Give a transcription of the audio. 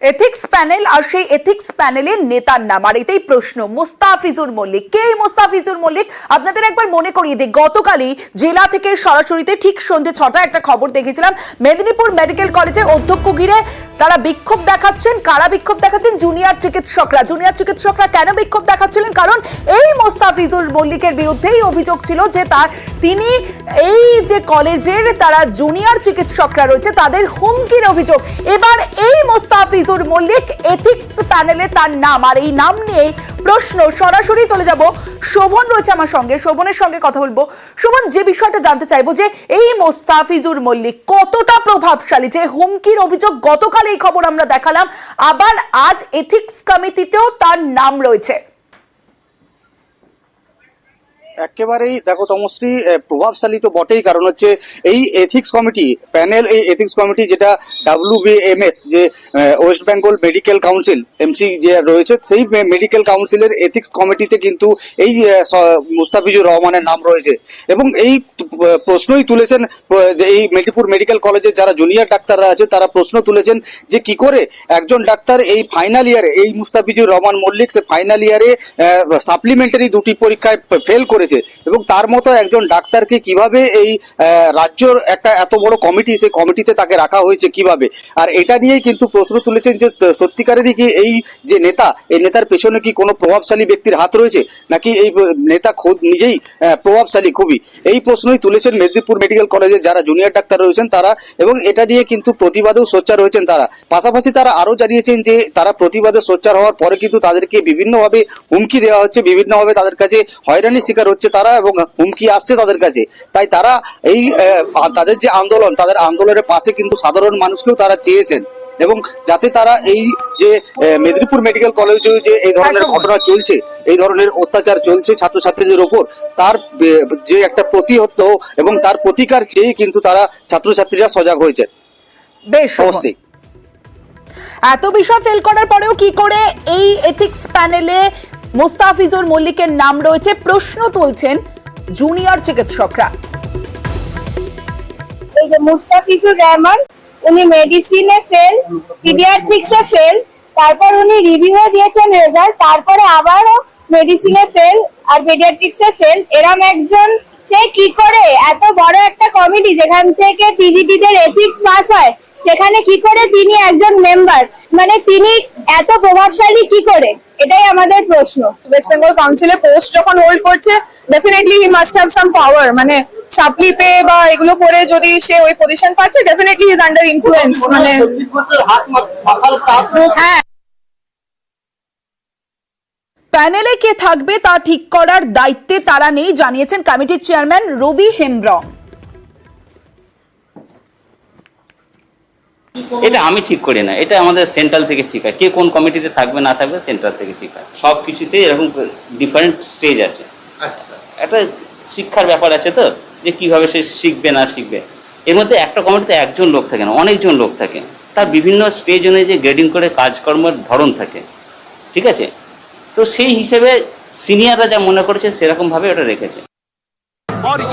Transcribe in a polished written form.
Ethics panel আর সেই ethics প্যানেলের নেতার নাম, আর এটাই প্রশ্ন মোস্তাফিজুর মল্লিক। কে মোস্তাফিজুর মল্লিক? আপনাদের একবার মনে করিয়ে দিই, গতকালই জেলা থেকে সরাসরিতে ঠিক সন্ধ্যে 6টায় একটা খবর দেখেছিলাম, মেদিনীপুর মেডিকেল কলেজে অধ্যক্ষ ঘিরে তারা বিক্ষোভ দেখাচ্ছেন। কারা বিক্ষোভ দেখাচ্ছেন? জুনিয়র চিকিৎসকরা। জুনিয়র চিকিৎসকরা কেন বিক্ষোভ দেখাচ্ছিলেন? কারণ এই মোস্তাফিজুর মল্লিকের বিরুদ্ধেই অভিযোগ ছিল যে তিনি এই যে কলেজের তারা জুনিয়র চিকিৎসকরা রয়েছে তাদের হুমকির অভিযোগ। এবার এই মোস্তাফিজুর মল্লিক এথিক্স প্যানেলে তার নাম, আর এই নাম নিয়ে প্রশ্ন। সরাসরি চলে যাব, শোভন রয়েছে আমার সঙ্গে, শোভনের সঙ্গে কথা বলবো। শোভন, যে বিষয়টা জানতে চাইবো যে এই মোস্তাফিজুর মল্লিক কতটা প্রভাবশালী, যে হুমকির অভিযোগ গতকাল এই খবর আমরা দেখালাম, আবার আজ এথিক্স কমিটিতেও তার নাম রয়েছে। একেবারেই দেখো তমশ্রী, প্রভাবশালী তো বটেই, কারণ হচ্ছে এই এথিক্স কমিটি প্যানেল, এই এথিক্স কমিটি যেটা WBMS যে West Bengal medical council MC যে রয়েছে, সেই মেডিকেল কাউন্সিলের এথিক্স কমিটিতে কিন্তু এই মুস্তাফিজুর রহমানের নাম রয়েছে। এবং এই প্রশ্নই তুলেছেন এই মেদিনীপুর মেডিকেল কলেজের যারা জুনিয়র ডাক্তাররা আছে, তারা প্রশ্ন তুলেছেন যে কি করে একজন ডাক্তার এই ফাইনাল ইয়ারে, এই মুস্তাফিজুর রহমান মল্লিক সে ফাইনাল ইয়ারে সাপ্লিমেন্টারি 2টি পরীক্ষায় ফেল করেছে, এবং তার মতো একজন ডাক্তারকে কিভাবে এই রাজ্যের একটা এত বড় কমিটি, সেই কমিটিতে তাকে রাখা হয়েছে কিভাবে। আর এটা নিয়েই কিন্তু প্রশ্ন তুলেছেন যে সত্যিকারেরই কি এই যে নেতা, এই নেতার পেছনে কি কোনো প্রভাবশালী ব্যক্তির হাত রয়েছে, নাকি এই নেতা খোদ নিজেই প্রভাবশালী খুবই। এই প্রশ্নই তুলেছেন মেদিনীপুর মেডিকেল কলেজের যারা জুনিয়র ডাক্তার রয়েছেন তারা, এবং এটা নিয়ে কিন্তু প্রতিবাদেও সোচ্চার হয়েছেন তারা। পাশাপাশি তারা আরো জানিয়েছেন যে তারা প্রতিবাদে সোচ্চার হওয়ার পরে কিন্তু তাদেরকে বিভিন্নভাবে হুমকি দেওয়া হচ্ছে, বিভিন্নভাবে তাদের কাছে হয়রানির শিকার হচ্ছে তারা, এবং হুমকি আসছে তাদের কাছে। তাই তারা এই তাদের যে আন্দোলন, তাদের আন্দোলনের পাশে কিন্তু সাধারণ মানুষকেও তারা চেয়েছেন, এবং যাতে তারা এই যে মেদিনীপুর মেডিকেল কলেজে যে এই ধরনের ঘটনা চলছে, এই ধরনের অত্যাচার চলছে ছাত্রছাত্রীদের ওপর, তার যে একটা প্রতিহত এবং তার প্রতিকার চেয়ে কিন্তু তারা ছাত্রছাত্রীরা সজাগ হয়েছে। বেশ, অবশ্যই এত বিষয় ফেল করার পরেও কি করে এই এথিক্স প্যানেলে মোস্তাফিজুর মল্লিকের নাম রয়েছে, প্রশ্ন তুলছেন জুনিয়র চিকিৎসকরা। এই যে মুস্তাফিজুর রহমান, উনি মেডিসিনে ফেল, পিডিয়াট্রিক্সে ফেল, তারপর উনি রিভিউ দিয়েছেন রেজাল্ট, তারপরে আবারও মেডিসিনে ফেল আর পিডিয়াট্রিক্সে ফেল। এরম একজন সে কি করে এত বড় একটা কমিটি যেখান থেকে পিজিটিদের এথিক্স পাস হয়, সেখানে কি করে তিনি একজন মেম্বার, মানে তিনি এত প্রভাবশালী কি করে, এটাই আমাদের প্রশ্ন। ওয়েস্ট বেঙ্গল কাউন্সিলে পোস্ট যখন হোল্ড করছে, definitely he must have some power, মানে সাপ্লি পে বা এগুলো করে যদি সে ওই পজিশন পাচ্ছে, definitely he is under influence. মানে হ্যাঁ, প্যানেলে কে থাকবে তা ঠিক করার দায়িত্বে তারা নেই, জানিয়েছেন কমিটির চেয়ারম্যান রবি হেমব্রম। এটা আমি ঠিক করি না, এটা আমাদের সেন্ট্রাল থেকে ঠিক হয়। কে কোন কমিটিতে থাকবে না থাকবে সেন্ট্রাল থেকে ঠিক হয়। সব কিছুতে এরকম ডিফারেন্ট স্টেজ আছে। আচ্ছা, একটা শিক্ষার ব্যাপার আছে তো, যে কিভাবে সে শিখবে না শিখবে। এর মধ্যে একটা কমিটিতে একজন লোক থাকে না, অনেকজন লোক থাকে, তার বিভিন্ন স্টেজ অনুযায়ী গ্রেডিং করে কাজকর্মের ধরন থাকে, ঠিক আছে। তো সেই হিসেবে সিনিয়ররা যা মনে করেছে সেরকম ভাবে ওটা রেখেছে।